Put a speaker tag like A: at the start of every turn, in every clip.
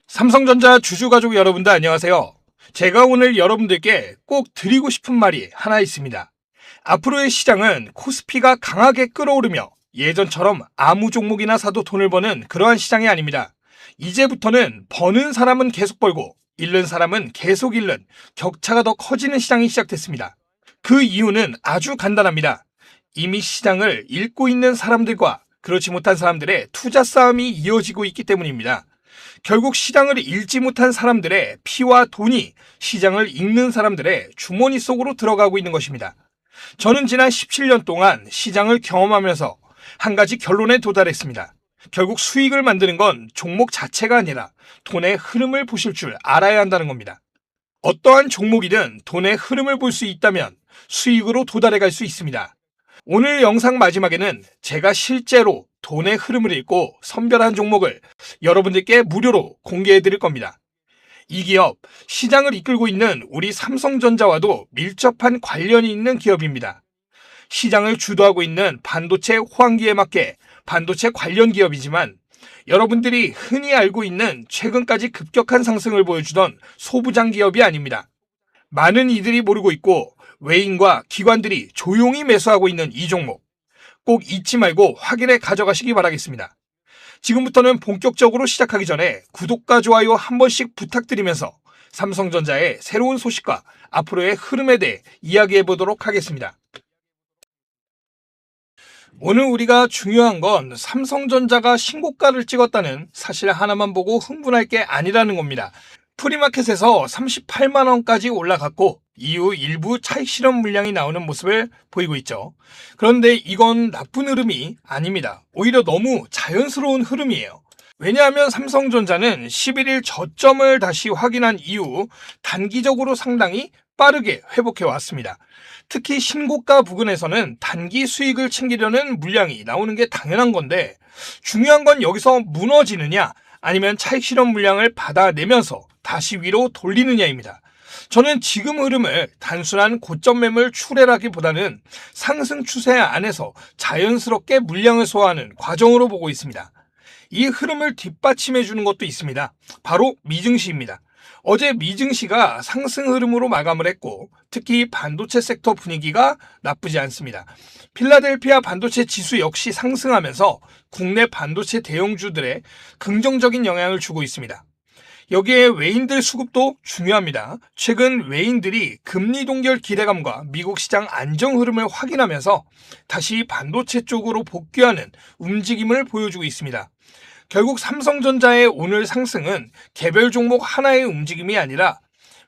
A: 삼성전자 주주가족 여러분들 안녕하세요. 제가 오늘 여러분들께 꼭 드리고 싶은 말이 하나 있습니다. 앞으로의 시장은 코스피가 강하게 끌어오르며 예전처럼 아무 종목이나 사도 돈을 버는 그러한 시장이 아닙니다. 이제부터는 버는 사람은 계속 벌고 잃는 사람은 계속 잃는 격차가 더 커지는 시장이 시작됐습니다. 그 이유는 아주 간단합니다. 이미 시장을 읽고 있는 사람들과 그렇지 못한 사람들의 투자 싸움이 이어지고 있기 때문입니다. 결국 시장을 읽지 못한 사람들의 피와 돈이 시장을 읽는 사람들의 주머니 속으로 들어가고 있는 것입니다. 저는 지난 17년 동안 시장을 경험하면서 한 가지 결론에 도달했습니다. 결국 수익을 만드는 건 종목 자체가 아니라 돈의 흐름을 보실 줄 알아야 한다는 겁니다. 어떠한 종목이든 돈의 흐름을 볼 수 있다면 수익으로 도달해 갈 수 있습니다. 오늘 영상 마지막에는 제가 실제로 돈의 흐름을 읽고 선별한 종목을 여러분들께 무료로 공개해 드릴 겁니다. 이 기업, 시장을 이끌고 있는 우리 삼성전자와도 밀접한 관련이 있는 기업입니다. 시장을 주도하고 있는 반도체 호황기에 맞게 반도체 관련 기업이지만 여러분들이 흔히 알고 있는 최근까지 급격한 상승을 보여주던 소부장 기업이 아닙니다. 많은 이들이 모르고 있고 외인과 기관들이 조용히 매수하고 있는 이 종목. 꼭 잊지 말고 확인해 가져가시기 바라겠습니다. 지금부터는 본격적으로 시작하기 전에 구독과 좋아요 한 번씩 부탁드리면서 삼성전자의 새로운 소식과 앞으로의 흐름에 대해 이야기해 보도록 하겠습니다. 오늘 우리가 중요한 건 삼성전자가 신고가를 찍었다는 사실 하나만 보고 흥분할 게 아니라는 겁니다. 프리마켓에서 38만원까지 올라갔고 이후 일부 차익 실현 물량이 나오는 모습을 보이고 있죠. 그런데 이건 나쁜 흐름이 아닙니다. 오히려 너무 자연스러운 흐름이에요. 왜냐하면 삼성전자는 11일 저점을 다시 확인한 이후 단기적으로 상당히 빠르게 회복해 왔습니다. 특히 신고가 부근에서는 단기 수익을 챙기려는 물량이 나오는 게 당연한 건데 중요한 건 여기서 무너지느냐 아니면 차익 실현 물량을 받아내면서 다시 위로 돌리느냐입니다. 저는 지금 흐름을 단순한 고점 매물 출회라기보다는 상승 추세 안에서 자연스럽게 물량을 소화하는 과정으로 보고 있습니다. 이 흐름을 뒷받침해 주는 것도 있습니다. 바로 미증시입니다. 어제 미증시가 상승 흐름으로 마감을 했고 특히 반도체 섹터 분위기가 나쁘지 않습니다. 필라델피아 반도체 지수 역시 상승하면서 국내 반도체 대형주들의 긍정적인 영향을 주고 있습니다. 여기에 외인들 수급도 중요합니다. 최근 외인들이 금리 동결 기대감과 미국 시장 안정 흐름을 확인하면서 다시 반도체 쪽으로 복귀하는 움직임을 보여주고 있습니다. 결국 삼성전자의 오늘 상승은 개별 종목 하나의 움직임이 아니라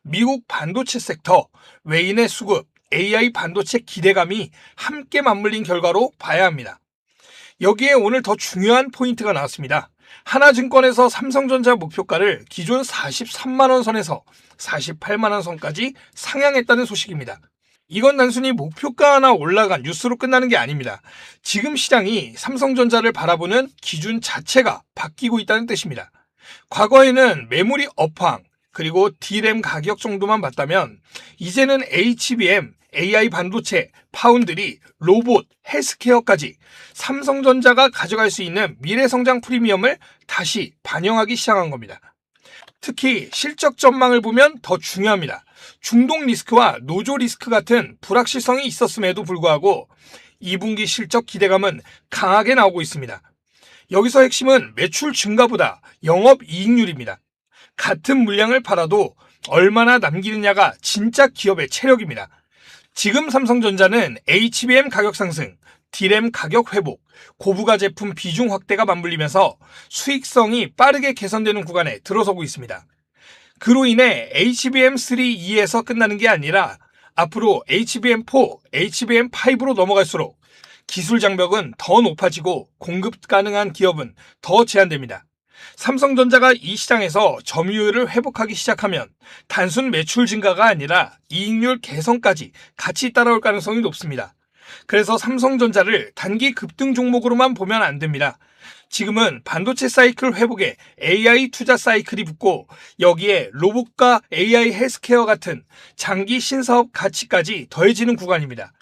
A: 미국 반도체 섹터, 외인의 수급, AI 반도체 기대감이 함께 맞물린 결과로 봐야 합니다. 여기에 오늘 더 중요한 포인트가 나왔습니다. 하나증권에서 삼성전자 목표가를 기존 43만원 선에서 48만원 선까지 상향했다는 소식입니다. 이건 단순히 목표가 하나 올라간 뉴스로 끝나는 게 아닙니다. 지금 시장이 삼성전자를 바라보는 기준 자체가 바뀌고 있다는 뜻입니다. 과거에는 메모리 업황 그리고 D램 가격 정도만 봤다면 이제는 HBM, AI 반도체, 파운드리, 로봇, 헬스케어까지 삼성전자가 가져갈 수 있는 미래성장 프리미엄을 다시 반영하기 시작한 겁니다. 특히 실적 전망을 보면 더 중요합니다. 중동 리스크와 노조 리스크 같은 불확실성이 있었음에도 불구하고 2분기 실적 기대감은 강하게 나오고 있습니다. 여기서 핵심은 매출 증가보다 영업이익률입니다. 같은 물량을 팔아도 얼마나 남기느냐가 진짜 기업의 체력입니다. 지금 삼성전자는 HBM 가격 상승, D램 가격 회복, 고부가 제품 비중 확대가 맞물리면서 수익성이 빠르게 개선되는 구간에 들어서고 있습니다. 그로 인해 HBM3E에서 끝나는 게 아니라 앞으로 HBM4, HBM5로 넘어갈수록 기술 장벽은 더 높아지고 공급 가능한 기업은 더 제한됩니다. 삼성전자가 이 시장에서 점유율을 회복하기 시작하면 단순 매출 증가가 아니라 이익률 개선까지 같이 따라올 가능성이 높습니다. 그래서 삼성전자를 단기 급등 종목으로만 보면 안 됩니다. 지금은 반도체 사이클 회복에 AI 투자 사이클이 붙고 여기에 로봇과 AI 헬스케어 같은 장기 신사업 가치까지 더해지는 구간입니다.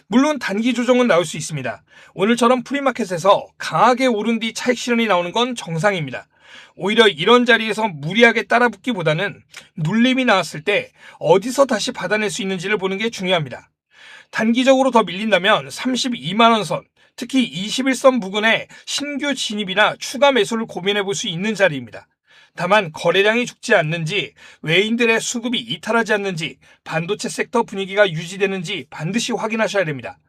A: 물론 단기 조정은 나올 수 있습니다. 오늘처럼 프리마켓에서 강하게 오른 뒤 차익 실현이 나오는 건 정상입니다. 오히려 이런 자리에서 무리하게 따라붙기보다는 눌림이 나왔을 때 어디서 다시 받아낼 수 있는지를 보는 게 중요합니다. 단기적으로 더 밀린다면 32만원 선, 특히 21선 부근에 신규 진입이나 추가 매수를 고민해 볼 수 있는 자리입니다. 다만 거래량이 죽지 않는지, 외인들의 수급이 이탈하지 않는지, 반도체 섹터 분위기가 유지되는지 반드시 확인하셔야 됩니다.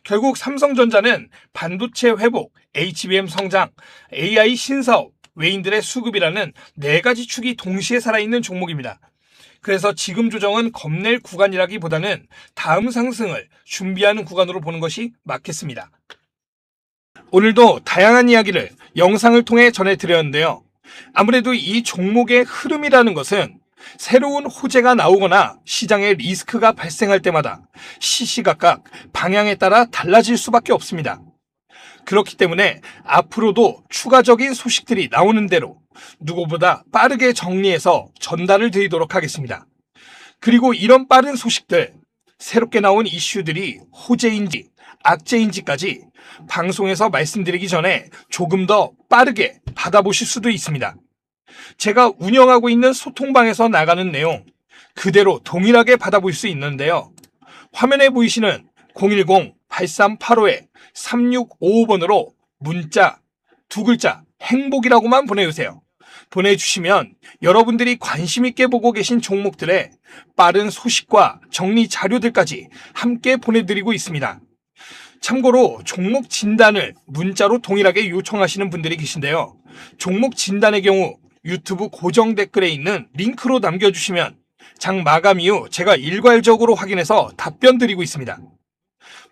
A: 결국 삼성전자는 반도체 회복, HBM 성장, AI 신사업, 외인들의 수급이라는 4가지 축이 동시에 살아있는 종목입니다. 그래서 지금 조정은 겁낼 구간이라기보다는 다음 상승을 준비하는 구간으로 보는 것이 맞겠습니다. 오늘도 다양한 이야기를 영상을 통해 전해드렸는데요. 아무래도 이 종목의 흐름이라는 것은 새로운 호재가 나오거나 시장에 리스크가 발생할 때마다 시시각각 방향에 따라 달라질 수밖에 없습니다. 그렇기 때문에 앞으로도 추가적인 소식들이 나오는 대로 누구보다 빠르게 정리해서 전달을 드리도록 하겠습니다. 그리고 이런 빠른 소식들, 새롭게 나온 이슈들이 호재인지 악재인지까지 방송에서 말씀드리기 전에 조금 더 빠르게 받아보실 수도 있습니다. 제가 운영하고 있는 소통방에서 나가는 내용 그대로 동일하게 받아볼 수 있는데요. 화면에 보이시는 010-8385-3655번으로 문자 2글자 행복이라고만 보내주세요. 보내주시면 여러분들이 관심 있게 보고 계신 종목들의 빠른 소식과 정리 자료들까지 함께 보내드리고 있습니다. 참고로 종목 진단을 문자로 동일하게 요청하시는 분들이 계신데요. 종목 진단의 경우 유튜브 고정 댓글에 있는 링크로 남겨주시면 장 마감 이후 제가 일괄적으로 확인해서 답변 드리고 있습니다.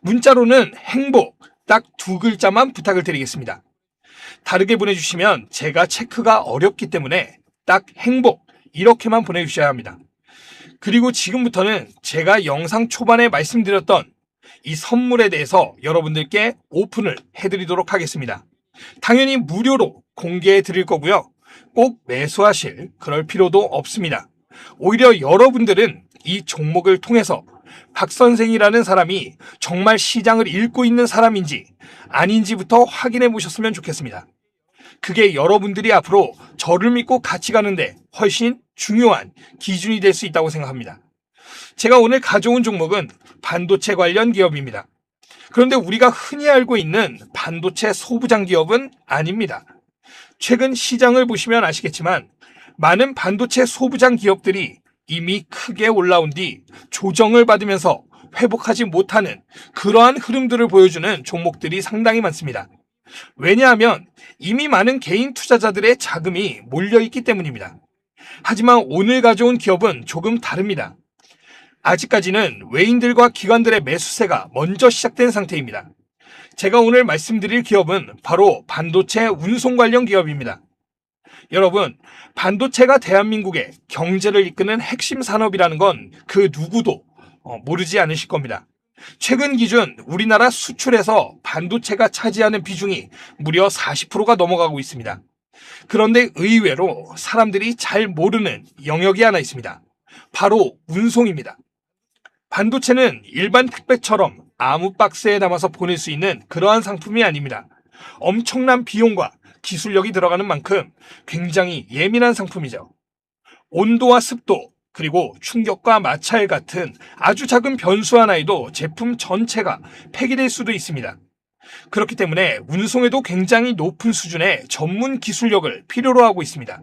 A: 문자로는 행복 딱 2글자만 부탁을 드리겠습니다. 다르게 보내주시면 제가 체크가 어렵기 때문에 딱 행복 이렇게만 보내주셔야 합니다. 그리고 지금부터는 제가 영상 초반에 말씀드렸던 이 선물에 대해서 여러분들께 오픈을 해드리도록 하겠습니다. 당연히 무료로 공개해 드릴 거고요. 꼭 매수하실 그럴 필요도 없습니다. 오히려 여러분들은 이 종목을 통해서 박 선생이라는 사람이 정말 시장을 읽고 있는 사람인지 아닌지부터 확인해 보셨으면 좋겠습니다. 그게 여러분들이 앞으로 저를 믿고 같이 가는데 훨씬 중요한 기준이 될 수 있다고 생각합니다. 제가 오늘 가져온 종목은 반도체 관련 기업입니다. 그런데 우리가 흔히 알고 있는 반도체 소부장 기업은 아닙니다. 최근 시장을 보시면 아시겠지만 많은 반도체 소부장 기업들이 이미 크게 올라온 뒤 조정을 받으면서 회복하지 못하는 그러한 흐름들을 보여주는 종목들이 상당히 많습니다. 왜냐하면 이미 많은 개인 투자자들의 자금이 몰려있기 때문입니다. 하지만 오늘 가져온 기업은 조금 다릅니다. 아직까지는 외인들과 기관들의 매수세가 먼저 시작된 상태입니다. 제가 오늘 말씀드릴 기업은 바로 반도체 운송 관련 기업입니다. 여러분, 반도체가 대한민국의 경제를 이끄는 핵심 산업이라는 건 그 누구도 모르지 않으실 겁니다. 최근 기준 우리나라 수출에서 반도체가 차지하는 비중이 무려 40%가 넘어가고 있습니다. 그런데 의외로 사람들이 잘 모르는 영역이 하나 있습니다. 바로 운송입니다. 반도체는 일반 택배처럼 아무 박스에 담아서 보낼 수 있는 그러한 상품이 아닙니다. 엄청난 비용과 기술력이 들어가는 만큼 굉장히 예민한 상품이죠. 온도와 습도, 그리고 충격과 마찰 같은 아주 작은 변수 하나에도 제품 전체가 폐기될 수도 있습니다. 그렇기 때문에 운송에도 굉장히 높은 수준의 전문 기술력을 필요로 하고 있습니다.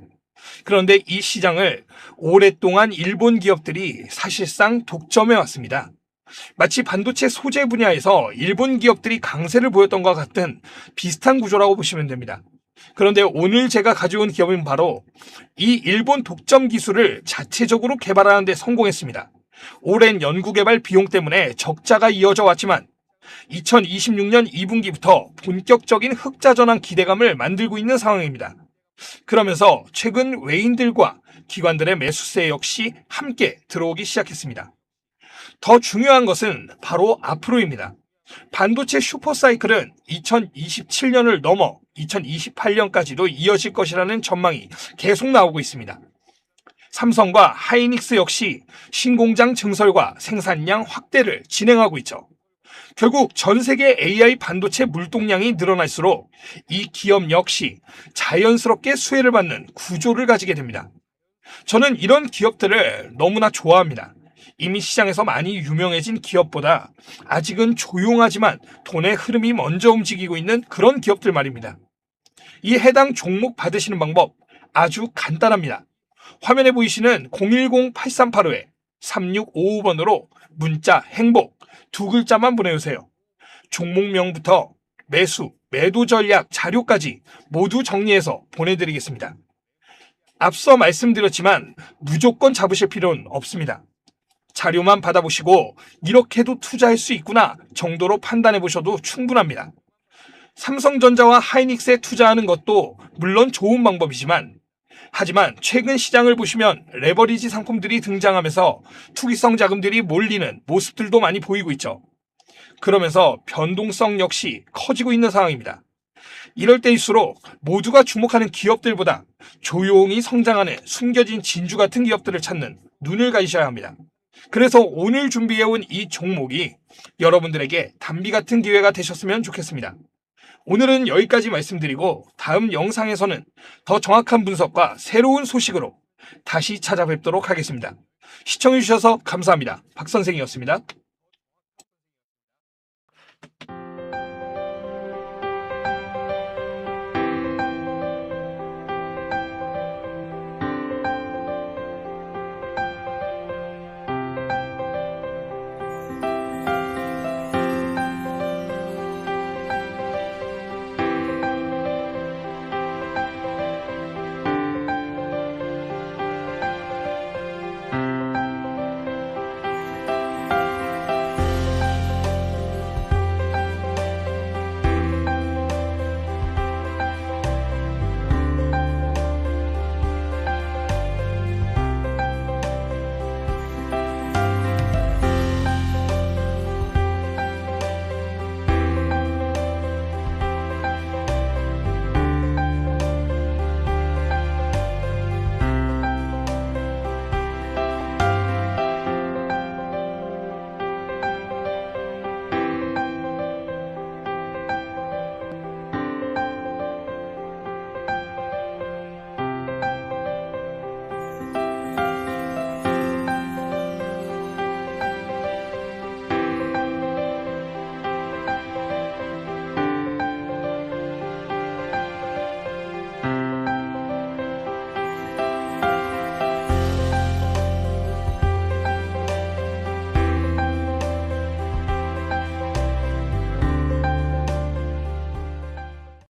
A: 그런데 이 시장을 오랫동안 일본 기업들이 사실상 독점해 왔습니다. 마치 반도체 소재 분야에서 일본 기업들이 강세를 보였던 것과 같은 비슷한 구조라고 보시면 됩니다. 그런데 오늘 제가 가져온 기업은 바로 이 일본 독점 기술을 자체적으로 개발하는 데 성공했습니다. 오랜 연구개발 비용 때문에 적자가 이어져 왔지만 2026년 2분기부터 본격적인 흑자 전환 기대감을 만들고 있는 상황입니다. 그러면서 최근 외인들과 기관들의 매수세 역시 함께 들어오기 시작했습니다. 더 중요한 것은 바로 앞으로입니다. 반도체 슈퍼사이클은 2027년을 넘어 2028년까지도 이어질 것이라는 전망이 계속 나오고 있습니다. 삼성과 하이닉스 역시 신공장 증설과 생산량 확대를 진행하고 있죠. 결국 전 세계 AI 반도체 물동량이 늘어날수록 이 기업 역시 자연스럽게 수혜를 받는 구조를 가지게 됩니다. 저는 이런 기업들을 너무나 좋아합니다. 이미 시장에서 많이 유명해진 기업보다 아직은 조용하지만 돈의 흐름이 먼저 움직이고 있는 그런 기업들 말입니다. 이 해당 종목 받으시는 방법 아주 간단합니다. 화면에 보이시는 010-8385-3655번으로 문자 행복 두 글자만 보내주세요. 종목명부터 매수, 매도 전략, 자료까지 모두 정리해서 보내드리겠습니다. 앞서 말씀드렸지만 무조건 잡으실 필요는 없습니다. 자료만 받아보시고 이렇게도 투자할 수 있구나 정도로 판단해 보셔도 충분합니다. 삼성전자와 하이닉스에 투자하는 것도 물론 좋은 방법이지만 하지만 최근 시장을 보시면 레버리지 상품들이 등장하면서 투기성 자금들이 몰리는 모습들도 많이 보이고 있죠. 그러면서 변동성 역시 커지고 있는 상황입니다. 이럴 때일수록 모두가 주목하는 기업들보다 조용히 성장하는 숨겨진 진주 같은 기업들을 찾는 눈을 가지셔야 합니다. 그래서 오늘 준비해온 이 종목이 여러분들에게 단비 같은 기회가 되셨으면 좋겠습니다. 오늘은 여기까지 말씀드리고 다음 영상에서는 더 정확한 분석과 새로운 소식으로 다시 찾아뵙도록 하겠습니다. 시청해주셔서 감사합니다. 박 선생이었습니다.